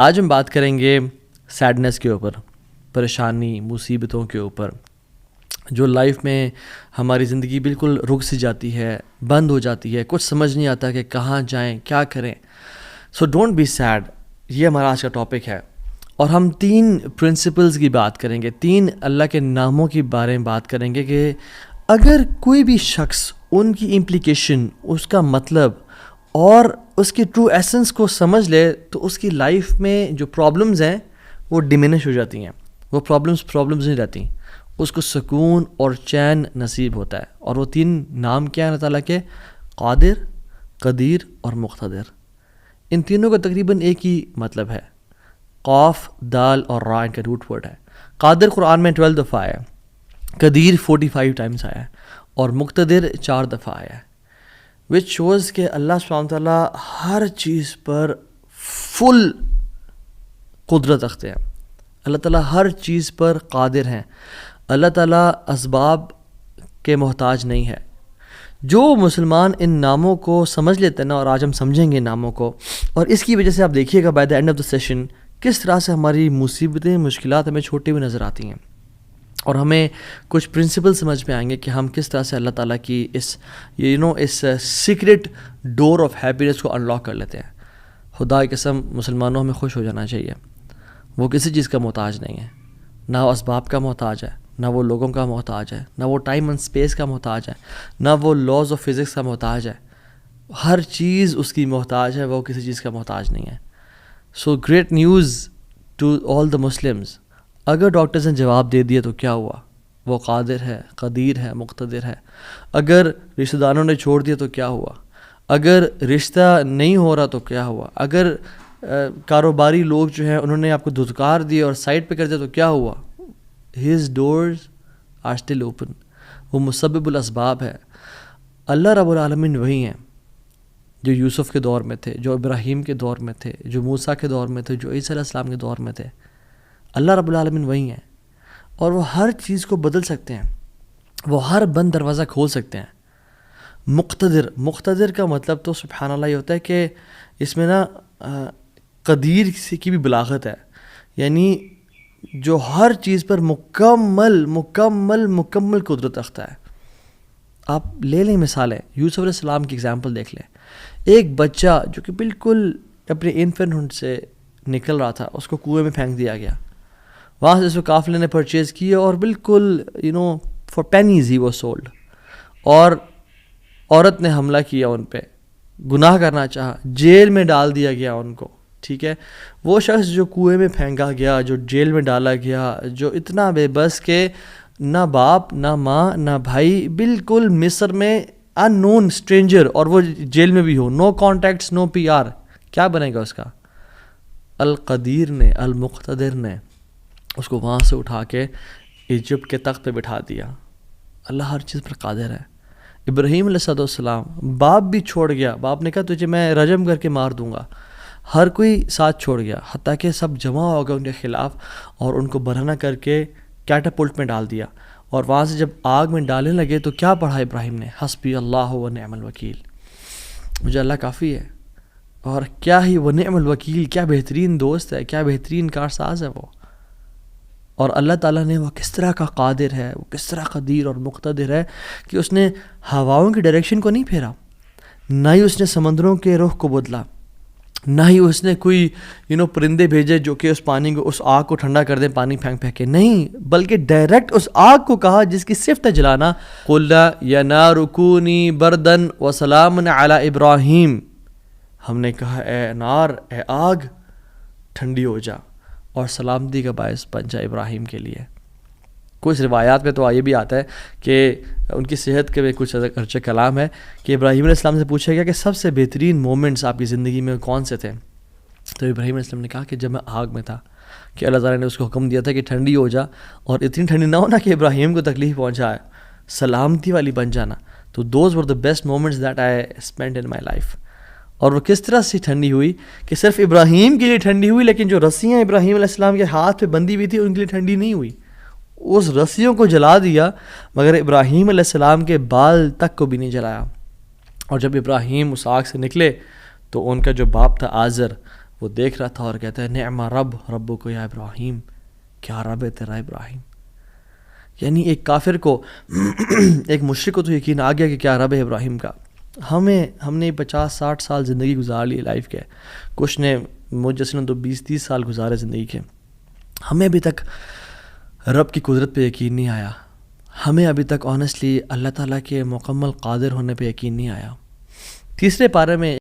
آج ہم بات کریں گے سیڈنس کے اوپر، پریشانی، مصیبتوں کے اوپر، جو لائف میں ہماری زندگی بالکل رک سی جاتی ہے، بند ہو جاتی ہے، کچھ سمجھ نہیں آتا کہ کہاں جائیں، کیا کریں۔ سو ڈونٹ بی سیڈ، یہ ہمارا آج کا ٹاپک ہے، اور ہم 3 پرنسپلز کی بات کریں گے، 3 اللہ کے ناموں کے بارے میں بات کریں گے کہ اگر کوئی بھی شخص ان کی امپلیکیشن، اس کا مطلب اور اس کی ٹرو ایسنس کو سمجھ لے تو اس کی لائف میں جو پرابلمز ہیں وہ ڈیمینش ہو جاتی ہیں، وہ پرابلمز نہیں رہتی، اس کو سکون اور چین نصیب ہوتا ہے۔ اور وہ 3 نام کیا ہیں اللہ تعالیٰ کے؟ قادر، قدیر اور مقتدر۔ ان تینوں کا تقریباً ایک ہی مطلب ہے، قاف، دال اور را ان کا روٹ ورڈ ہے۔ قادر قرآن میں 12 دفعہ آیا ہے، قدیر 45 ٹائمز آیا ہے، اور مقتدر 4 دفعہ آیا ہے، وچ شوز کہ اللہ سبحانہ تعالیٰ ہر چیز پر فل قدرت رکھتے ہیں، اللہ تعالیٰ ہر چیز پر قادر ہیں، اللہ تعالیٰ اسباب کے محتاج نہیں ہے۔ جو مسلمان ان ناموں کو سمجھ لیتے ہیں نا، اور آج ہم سمجھیں گے ناموں کو، اور اس کی وجہ سے آپ دیکھیے گا by the end of the session کس طرح سے ہماری مصیبتیں، مشکلات ہمیں چھوٹی ہوئی نظر آتی ہیں، اور ہمیں کچھ پرنسپل سمجھ میں آئیں گے کہ ہم کس طرح سے اللہ تعالیٰ کی اس سیکرٹ ڈور آف ہیپینس کو انلاک کر لیتے ہیں۔ خدا کی قسم، مسلمانوں ہمیں خوش ہو جانا چاہیے، وہ کسی چیز کا محتاج نہیں ہے، نہ وہ اسباب کا محتاج ہے، نہ وہ لوگوں کا محتاج ہے، نہ وہ ٹائم اینڈ اسپیس کا محتاج ہے، نہ وہ لاز آف فزکس کا محتاج ہے۔ ہر چیز اس کی محتاج ہے، وہ کسی چیز کا محتاج نہیں ہے۔ So great news to all the Muslims, اگر ڈاکٹرز نے جواب دے دیا تو کیا ہوا؟ وہ قادر ہے، قدیر ہے، مقتدر ہے۔ اگر رشتہ داروں نے چھوڑ دیا تو کیا ہوا؟ اگر رشتہ نہیں ہو رہا تو کیا ہوا؟ اگر کاروباری لوگ جو ہیں انہوں نے آپ کو دھتکار دیا اور سائڈ پہ کر دیا تو کیا ہوا؟ His doors are still open, وہ مسبب الاسباب ہے۔ اللہ رب العالمین وہی ہیں جو یوسف کے دور میں تھے، جو ابراہیم کے دور میں تھے، جو موسیٰ کے دور میں تھے، جو عیسیٰ علیہ السلام کے دور میں تھے۔ اللہ رب العالمین وہی ہیں، اور وہ ہر چیز کو بدل سکتے ہیں، وہ ہر بند دروازہ کھول سکتے ہیں۔ مقتدر کا مطلب تو سبحان اللہ یہ ہوتا ہے کہ اس میں نا قدیر کی بھی بلاغت ہے، یعنی جو ہر چیز پر مکمل قدرت رکھتا ہے۔ آپ لے لیں مثالیں، یوسف علیہ السلام کی اگزامپل دیکھ لیں۔ ایک بچہ جو کہ بالکل اپنے انفینٹ سے نکل رہا تھا، اس کو کنویں میں پھینک دیا گیا، وہاں سے اس کو قافلے نے پرچیز کیا اور بالکل for pennies he was sold, اور عورت نے حملہ کیا ان پہ، گناہ کرنا چاہا، جیل میں ڈال دیا گیا ان کو، ٹھیک ہے۔ وہ شخص جو کنویں میں پھینکا گیا، جو جیل میں ڈالا گیا، جو اتنا بے بس کہ نہ باپ، نہ ماں، نہ بھائی، بالکل مصر میں ان نون اسٹرینجر، اور وہ جیل میں بھی ہو، نو کانٹیکٹس، نو پی آر، کیا بنے گا اس کا؟ القدیر نے، المقتدر نے اس کو وہاں سے اٹھا کے ایجپٹ کے تخت پہ بٹھا دیا۔ اللہ ہر چیز پر قادر ہے۔ ابراہیم علیہ السلام، باپ بھی چھوڑ گیا، باپ نے کہا تجھے میں رجم کر کے مار دوں گا، ہر کوئی ساتھ چھوڑ گیا، حتیٰ کہ سب جمع ہو گئے ان کے خلاف، اور ان کو برہنہ کر کے کیٹاپلٹ میں ڈال دیا، اور وہاں سے جب آگ میں ڈالنے لگے تو کیا پڑھا ابراہیم نے؟ حسبی اللہ و نعم الوکیل، مجھے اللہ کافی ہے۔ اور کیا ہی وہ نعم الوکیل، کیا بہترین دوست ہے، کیا بہترین کارساز ہے وہ۔ اور اللہ تعالیٰ نے وہ کس طرح کا قادر ہے، وہ کس طرح قدیر اور مقتدر ہے کہ اس نے ہواؤں کی ڈائریکشن کو نہیں پھیرا، نہ ہی اس نے سمندروں کے رخ کو بدلا، نہ ہی اس نے کوئی پرندے بھیجے جو کہ اس پانی کو، اس آگ کو ٹھنڈا کر دیں پانی پھینک پھینک کے، نہیں، بلکہ ڈائریکٹ اس آگ کو کہا جس کی صفت ہے جلانا، قُلْنَا يَا نَارُ كُونِي بَرْدًا وَسَلَامًا عَلَىٰ إِبْرَاهِيمَ، ہم نے کہا اے نار، اے آگ، ٹھنڈی ہو جا اور سلامتی کا باعث بن جا ابراہیم کے لیے۔ کچھ روایات میں تو یہ بھی آتا ہے کہ ان کی صحت کے میں کچھ ارچہ کلام ہے کہ ابراہیم علیہ السلام سے پوچھا گیا کہ سب سے بہترین مومنٹس آپ کی زندگی میں کون سے تھے؟ تو ابراہیم علیہ السلام نے کہا کہ جب میں آگ میں تھا، کہ اللہ تعالیٰ نے اس کو حکم دیا تھا کہ ٹھنڈی ہو جا، اور اتنی ٹھنڈی نہ ہونا کہ ابراہیم کو تکلیف پہنچائے، سلامتی والی بن جانا۔ تو those were the best moments that I spend in my life. اور وہ کس طرح سے ٹھنڈی ہوئی کہ صرف ابراہیم کے لیے ٹھنڈی ہوئی، لیکن جو رسیاں ابراہیم علیہ السلام کے ہاتھ پہ بندھی ہوئی تھی ان کے لیے ٹھنڈی نہیں ہوئی، اس رسیوں کو جلا دیا، مگر ابراہیم علیہ السلام کے بال تک کو بھی نہیں جلایا۔ اور جب ابراہیم اس آگ سے نکلے تو ان کا جو باپ تھا آزر، وہ دیکھ رہا تھا اور کہتا ہے نعم رب ربک یا ابراہیم، کیا رب ہے تیرا ابراہیم. یعنی ایک کافر کو ایک مشرک کو تو یقین آ گیا کہ کیا رب ہے ابراہیم کا. ہم نے 50-60 سال زندگی گزار لی لائف کے، کچھ نے مجھ جیسے نے تو 20-30 سال گزارے زندگی کے. ہمیں ابھی تک رب کی قدرت پہ یقین نہیں آیا، ہمیں ابھی تک آنیسٹلی اللہ تعالیٰ کے مکمل قادر ہونے پہ یقین نہیں آیا. تیسرے پارے میں